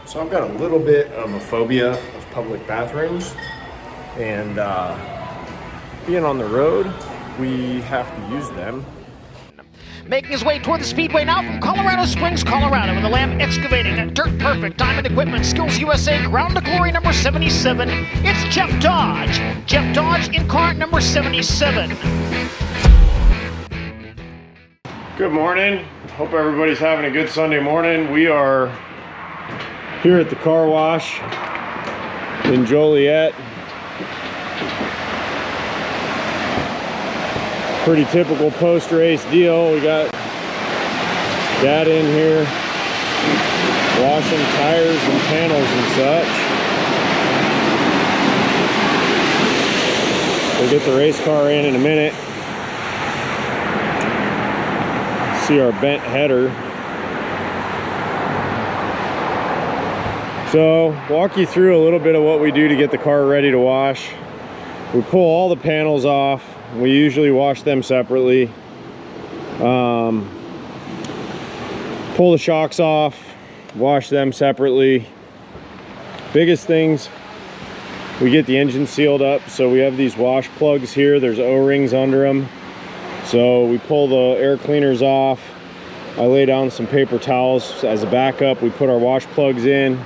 So I've got a little bit of a phobia of public bathrooms, and being on the road, we have to use them. Making his way toward the speedway now from Colorado Springs, Colorado, with the Lamb Excavating, Dirt Perfect, Diamond Equipment, Skills USA, Ground to Glory number 77. It's Jeff Dodge. Jeff Dodge in car number 77. Good morning. Hope everybody's having a good Sunday morning. We are here at the car wash in Joliet. Pretty typical post-race deal. We got Dad in here washing tires and panels and such. We'll get the race car in a minute. See our bent header. So, walk you through a little bit of what we do to get the car ready to wash. We pull all the panels off. We usually wash them separately. Pull the shocks off, wash them separately. Biggest things, we get the engine sealed up. So we have these wash plugs here. There's O-rings under them. So we pull the air cleaners off. I lay down some paper towels as a backup. We put our wash plugs in.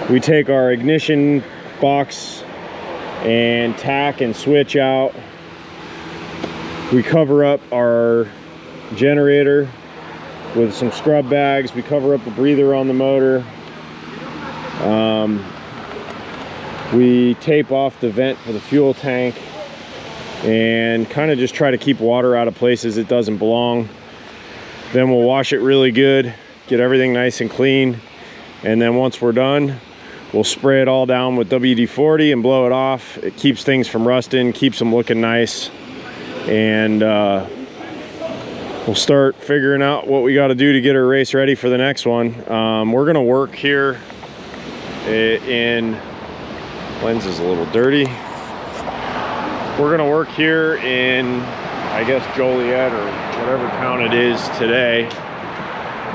We take our ignition box and tack and switch out. We cover up our generator with some scrub bags. We cover up the breather on the motor. We tape off the vent for the fuel tank and kind of just try to keep water out of places it doesn't belong. Then we'll wash it really good, get everything nice and clean, and then once we're done, we'll spray it all down with WD-40 and blow it off. It keeps things from rusting, keeps them looking nice, and we'll start figuring out what we got to do to get our race ready for the next one. We're gonna work here in, lens is a little dirty. We're gonna work here in, I guess, Joliet or whatever town it is today,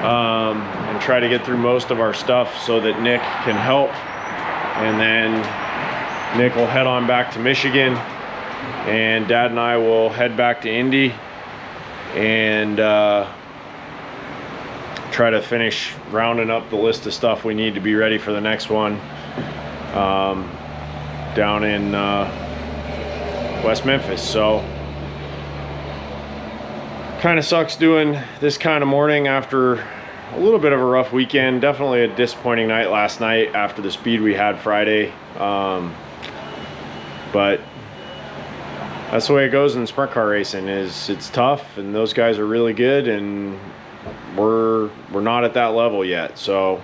and try to get through most of our stuff so that Nick can help. And then Nick will head on back to Michigan, and Dad and I will head back to Indy and try to finish rounding up the list of stuff we need to be ready for the next one down in West Memphis. So kind of sucks doing this kind of morning after a little bit of a rough weekend. Definitely a disappointing night last night after the speed we had Friday, but that's the way it goes in sprint car racing. Is it's tough, and those guys are really good, and we're not at that level yet. So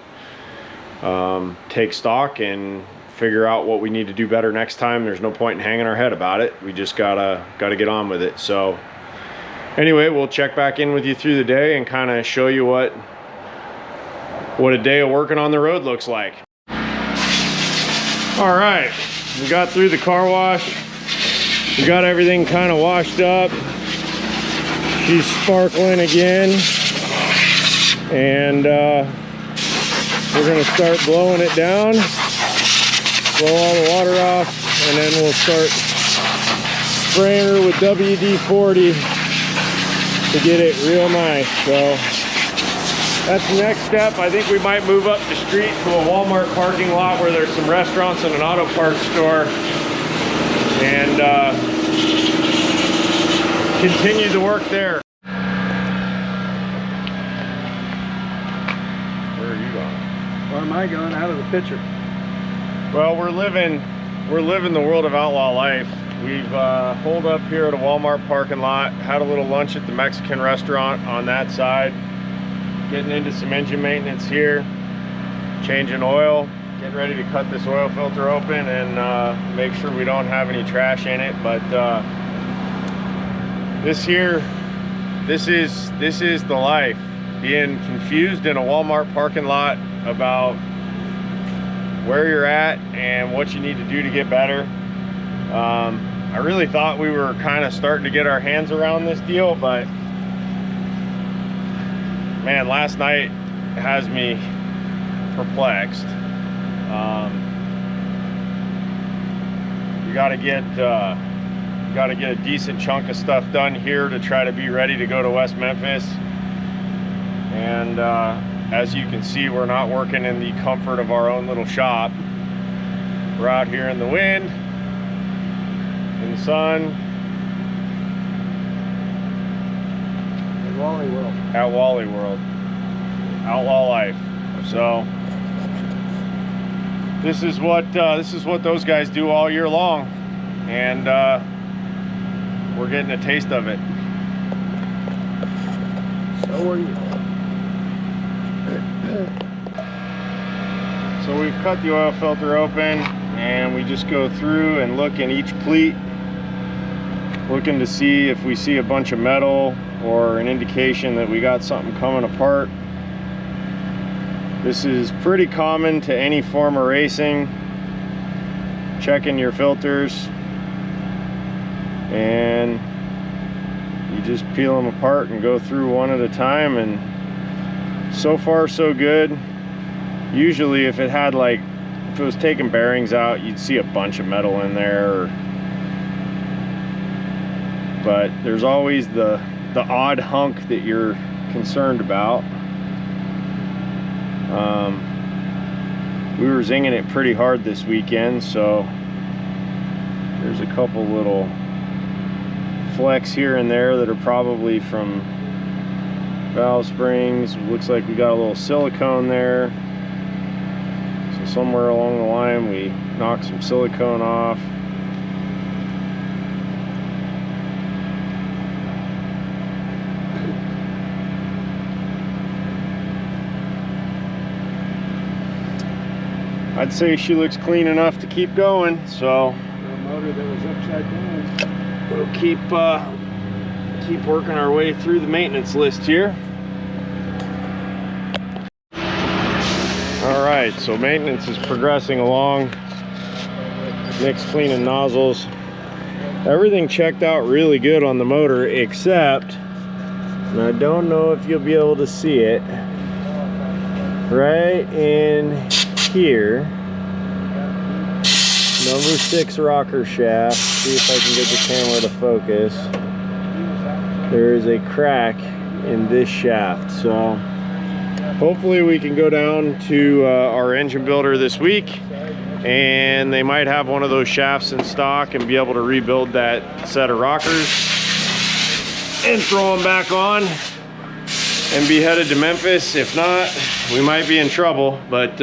take stock and figure out what we need to do better next time. There's no point in hanging our head about it. We just gotta get on with it. So anyway, we'll check back in with you through the day and kind of show you what a day of working on the road looks like. All right, we got through the car wash. We got everything kind of washed up. She's sparkling again, and we're gonna start blowing it down, blow all the water off, and then we'll start spraying her with WD-40 to get it real nice. So that's the next step. I think we might move up the street to a Walmart parking lot where there's some restaurants and an auto parts store, and continue the work there. Where are you going? Where am I going? Out of the picture. Well, we're living the world of outlaw life. We've holed up here at a Walmart parking lot, had a little lunch at the Mexican restaurant on that side, getting into some engine maintenance here, changing oil, getting ready to cut this oil filter open and make sure we don't have any trash in it. But this is the life, being confused in a Walmart parking lot about where you're at and what you need to do to get better. I really thought we were kind of starting to get our hands around this deal, but man, last night has me perplexed. You gotta get a decent chunk of stuff done here to try to be ready to go to West Memphis. And as you can see, we're not working in the comfort of our own little shop. We're out here in the wind, in the sun, at Wally World, outlaw life. So this is what those guys do all year long, and we're getting a taste of it. So are you. So we've cut the oil filter open, and we just go through and look in each pleat, looking to see if we see a bunch of metal or an indication that we got something coming apart. This is pretty common to any form of racing. Checking your filters, and you just peel them apart and go through one at a time, and so far so good. Usually if it was taking bearings out, you'd see a bunch of metal in there, but there's always the odd hunk that you're concerned about. We were zinging it pretty hard this weekend, so there's a couple little flecks here and there that are probably from valve springs. Looks like we got a little silicone there, so somewhere along the line we knocked some silicone off. I'd say she looks clean enough to keep going, so The motor that was upside down. we'll keep working our way through the maintenance list here. All right, so maintenance is progressing along. Nick's cleaning nozzles. Everything checked out really good on the motor, except, and I don't know if you'll be able to see it, right in here, number 6 rocker shaft. See if I can get the camera to focus. There is a crack in this shaft, so hopefully we can go down to our engine builder this week, and they might have one of those shafts in stock and be able to rebuild that set of rockers and throw them back on and be headed to Memphis. If not, we might be in trouble, but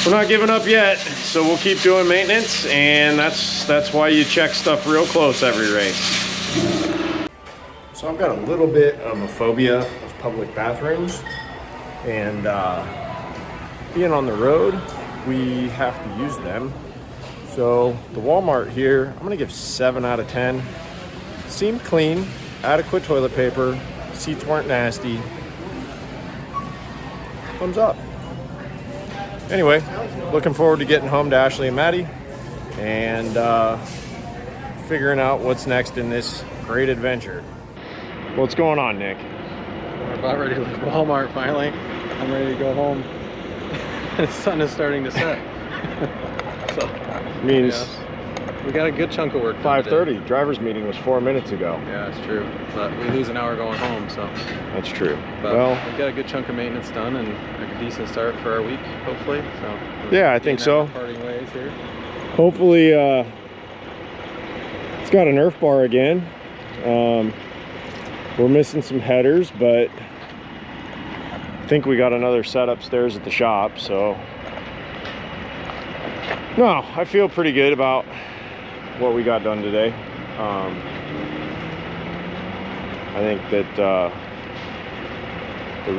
we're not giving up yet, so we'll keep doing maintenance, and that's why you check stuff real close every race. So I've got a little bit of a phobia of public bathrooms, and being on the road, we have to use them. So the Walmart here, I'm gonna give 7 out of 10. Seemed clean, adequate toilet paper, seats weren't nasty. Thumbs up. Anyway, looking forward to getting home to Ashley and Maddie and figuring out what's next in this great adventure. What's going on, Nick? We're about ready to leave Walmart finally. I'm ready to go home. The sun is starting to set. So Means yes, we got a good chunk of work. 5:30. Driver's meeting was 4 minutes ago. Yeah, it's true. But we lose an hour going home, so. That's true. But Well, we got a good chunk of maintenance done and a decent start for our week, hopefully. So. Yeah, I think so. Parting ways here. hopefully it's got a Nerf bar again. We're missing some headers, but I think we got another set upstairs at the shop, so no, I feel pretty good about what we got done today. I think that the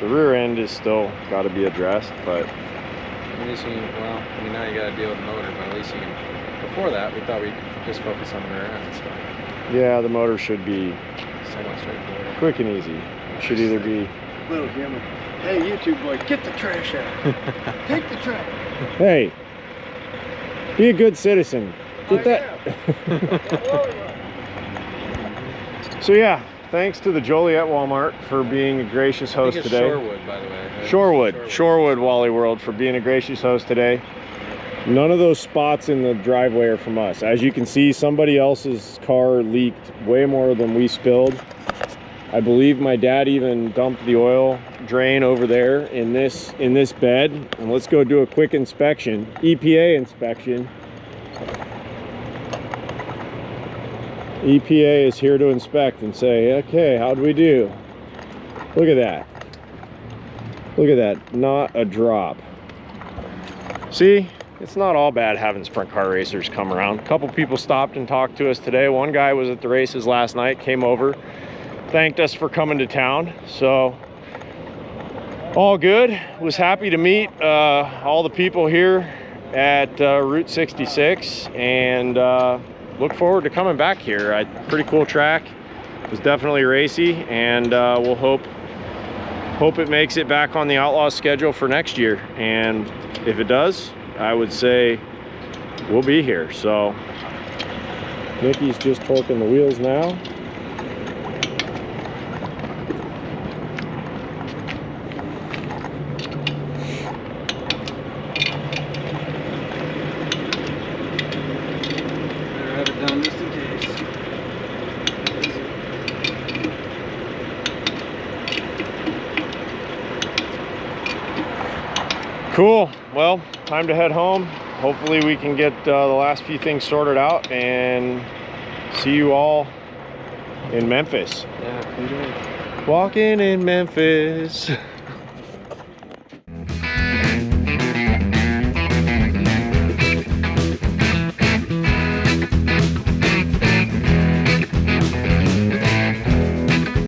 rear end is still got to be addressed, but At least we, well, I mean, now you got to deal with the motor, but at least you can. Before that, we thought we could just focus on the rear end stuff. yeah, the motor should be Somewhat straightforward. quick and easy. It should either be, Little gimmick. Hey, YouTube boy, get the trash out. Take the trash. hey, be a good citizen. Get that. So yeah, thanks to the Joliet Walmart for being a gracious host I think it's today. Shorewood, by the way. Right? Shorewood Wally World for being a gracious host today. None of those spots in the driveway are from us. As you can see, somebody else's car leaked way more than we spilled. I believe my dad even dumped the oil drain over there in this bed. And let's go do a quick inspection, EPA inspection. EPA is here to inspect and say, okay, how'd we do? Look at that. Look at that, not a drop. See, it's not all bad having sprint car racers come around. A couple people stopped and talked to us today. One guy was at the races last night, came over, thanked us for coming to town. So all good. Was happy to meet all the people here at Route 66, and look forward to coming back here. Pretty cool track. It was definitely racy, and we'll hope it makes it back on the Outlaws schedule for next year. And if it does, I would say we'll be here. So Nikki's just torquing the wheels now. Better have it done just in case. Cool. Well, time to head home. Hopefully we can get the last few things sorted out and see you all in Memphis. Yeah, 2 days. Walking in Memphis.